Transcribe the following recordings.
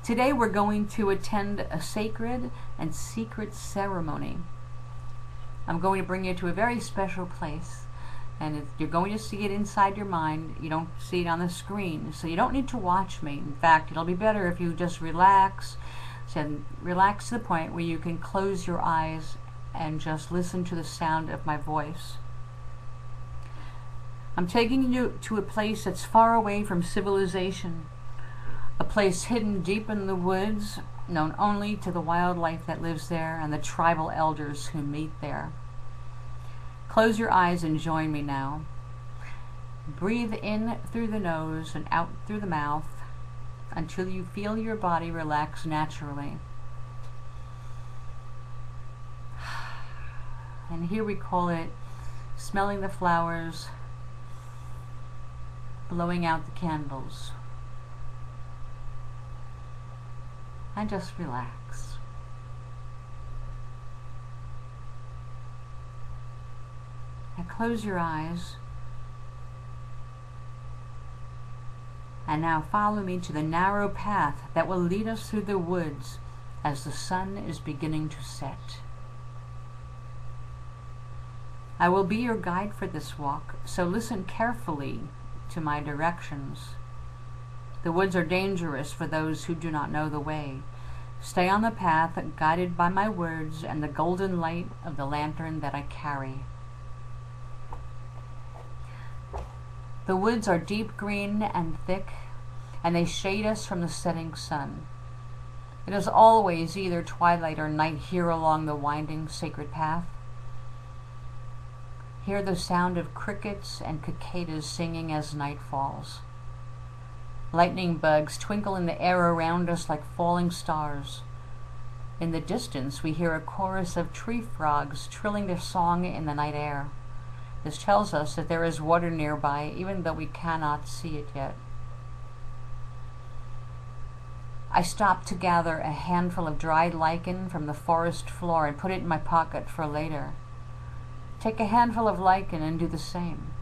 Today we're going to attend a sacred and secret ceremony. I'm going to bring you to a very special place, and you're going to see it inside your mind. You don't see it on the screen, so you don't need to watch me. In fact, it'll be better if you just relax, and relax to the point where you can close your eyes and just listen to the sound of my voice. I'm taking you to a place that's far away from civilization, a place hidden deep in the woods, known only to the wildlife that lives there and the tribal elders who meet there. Close your eyes and join me now. Breathe in through the nose and out through the mouth until you feel your body relax naturally. And here we call it smelling the flowers, blowing out the candles, and just relax. Now close your eyes, and now follow me to the narrow path that will lead us through the woods as the sun is beginning to set. I will be your guide for this walk, so listen carefully to my directions. The woods are dangerous for those who do not know the way. Stay on the path, guided by my words and the golden light of the lantern that I carry. The woods are deep green and thick, and they shade us from the setting sun. It is always either twilight or night here along the winding sacred path. Hear the sound of crickets and cicadas singing as night falls. Lightning bugs twinkle in the air around us like falling stars. In the distance, we hear a chorus of tree frogs trilling their song in the night air. This tells us that there is water nearby, even though we cannot see it yet. I stop to gather a handful of dried lichen from the forest floor and put it in my pocket for later. Take a handful of lichen and do the same.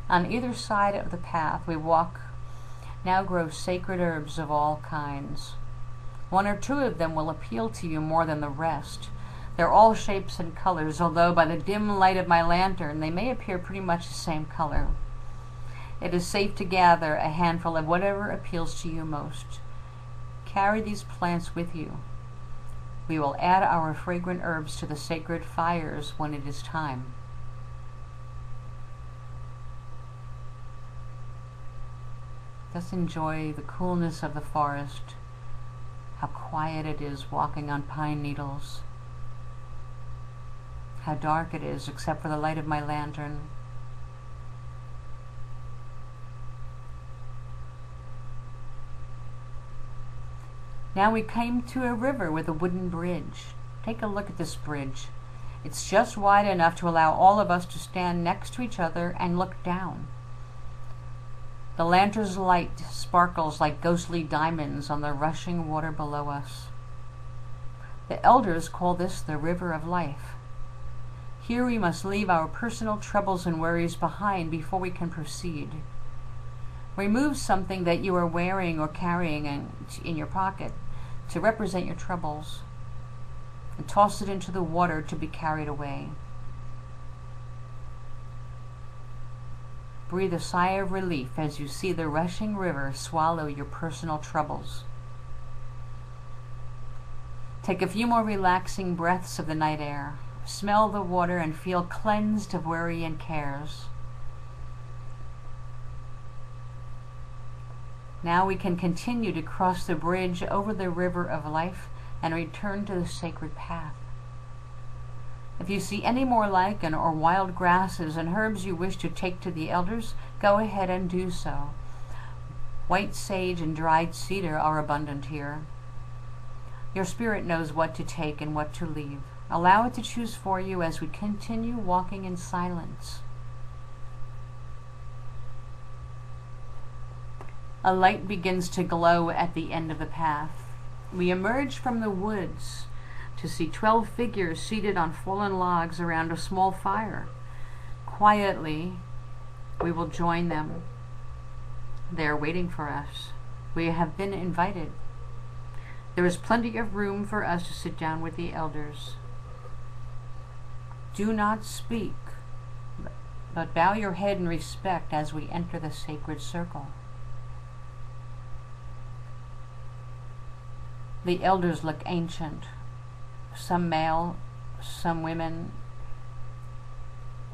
On either side of the path we walk now grow sacred herbs of all kinds. One or two of them will appeal to you more than the rest. They're all shapes and colors, although by the dim light of my lantern they may appear pretty much the same color. It is safe to gather a handful of whatever appeals to you most. Carry these plants with you. We will add our fragrant herbs to the sacred fires when it is time. Just enjoy the coolness of the forest, how quiet it is walking on pine needles, how dark it is except for the light of my lantern. Now we came to a river with a wooden bridge. Take a look at this bridge. It's just wide enough to allow all of us to stand next to each other and look down. The lantern's light sparkles like ghostly diamonds on the rushing water below us. The elders call this the river of life. Here we must leave our personal troubles and worries behind before we can proceed. Remove something that you are wearing or carrying in your pocket to represent your troubles, and toss it into the water to be carried away. Breathe a sigh of relief as you see the rushing river swallow your personal troubles. Take a few more relaxing breaths of the night air. Smell the water and feel cleansed of worry and cares. Now we can continue to cross the bridge over the river of life and return to the sacred path. If you see any more lichen or wild grasses and herbs you wish to take to the elders, go ahead and do so. White sage and dried cedar are abundant here. Your spirit knows what to take and what to leave. Allow it to choose for you as we continue walking in silence. A light begins to glow at the end of the path. We emerge from the woods to see 12 figures seated on fallen logs around a small fire. Quietly, we will join them. They are waiting for us. We have been invited. There is plenty of room for us to sit down with the elders. Do not speak, but bow your head in respect as we enter the sacred circle. The elders look ancient, some male, some women.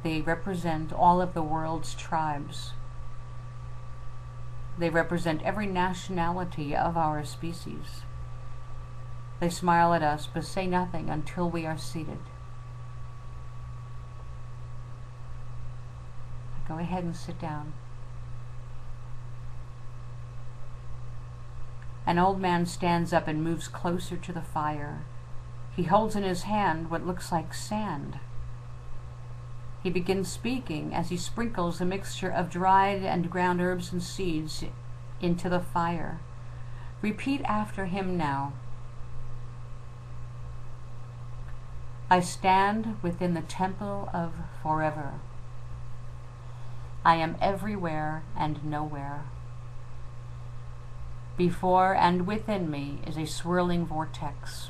They represent all of the world's tribes. They represent every nationality of our species. They smile at us, but say nothing until we are seated. Go ahead and sit down. An old man stands up and moves closer to the fire. He holds in his hand what looks like sand. He begins speaking as he sprinkles a mixture of dried and ground herbs and seeds into the fire. Repeat after him now. I stand within the temple of forever. I am everywhere and nowhere. Before and within me is a swirling vortex,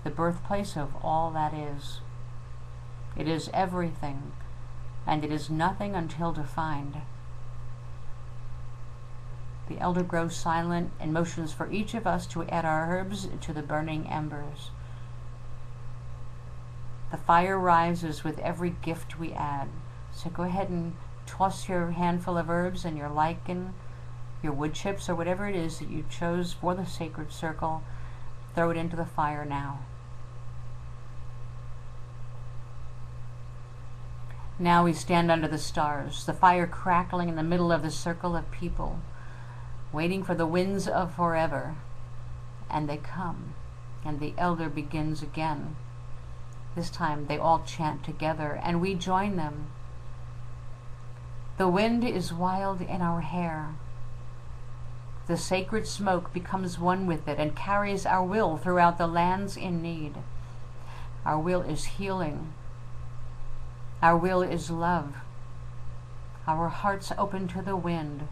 the birthplace of all that is. It is everything, and it is nothing until defined. The elder grows silent and motions for each of us to add our herbs to the burning embers. The fire rises with every gift we add. So go ahead and toss your handful of herbs and your lichen, your wood chips, or whatever it is that you chose for the sacred circle. Throw it into the fire now. Now we stand under the stars, the fire crackling in the middle of the circle of people, waiting for the winds of forever. And they come, and the elder begins again. This time they all chant together, and we join them. The wind is wild in our hair. The sacred smoke becomes one with it and carries our will throughout the lands in need. Our will is healing. Our will is love. Our hearts open to the wind.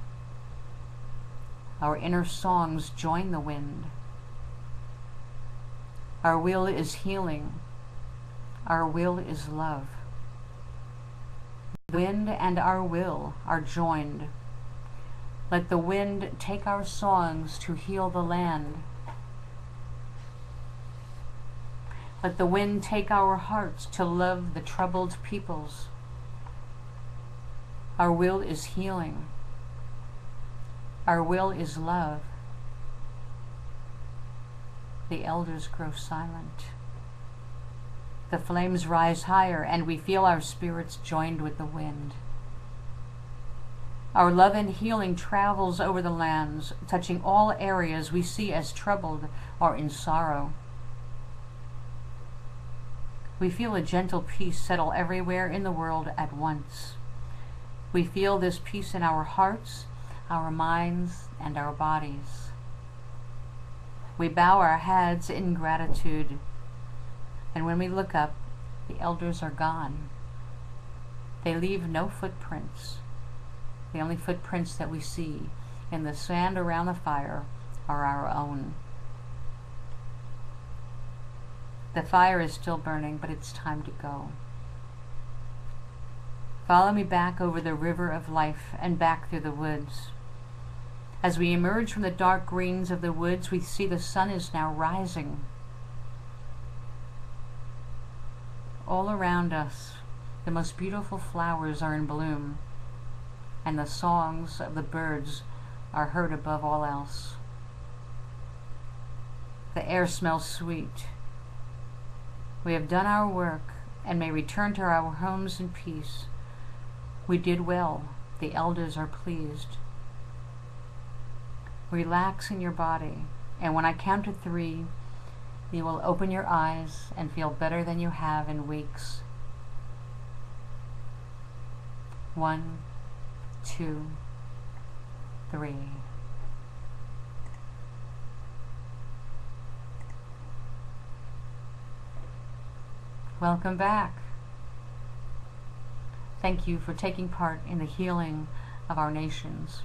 Our inner songs join the wind. Our will is healing. Our will is love. The wind and our will are joined. Let the wind take our songs to heal the land. Let the wind take our hearts to love the troubled peoples. Our will is healing. Our will is love. The elders grow silent. The flames rise higher, and we feel our spirits joined with the wind. Our love and healing travels over the lands, touching all areas we see as troubled or in sorrow. We feel a gentle peace settle everywhere in the world at once. We feel this peace in our hearts, our minds, and our bodies. We bow our heads in gratitude. And when we look up, the elders are gone. They leave no footprints. The only footprints that we see in the sand around the fire are our own. The fire is still burning, but it's time to go. Follow me back over the river of life and back through the woods. As we emerge from the dark greens of the woods, we see the sun is now rising. All around us, the most beautiful flowers are in bloom, and the songs of the birds are heard above all else. The air smells sweet. We have done our work and may return to our homes in peace. We did well. The elders are pleased. Relax in your body, and when I count to 3, you will open your eyes and feel better than you have in weeks. 1, 2, 3. Welcome back. Thank you for taking part in the healing of our nations.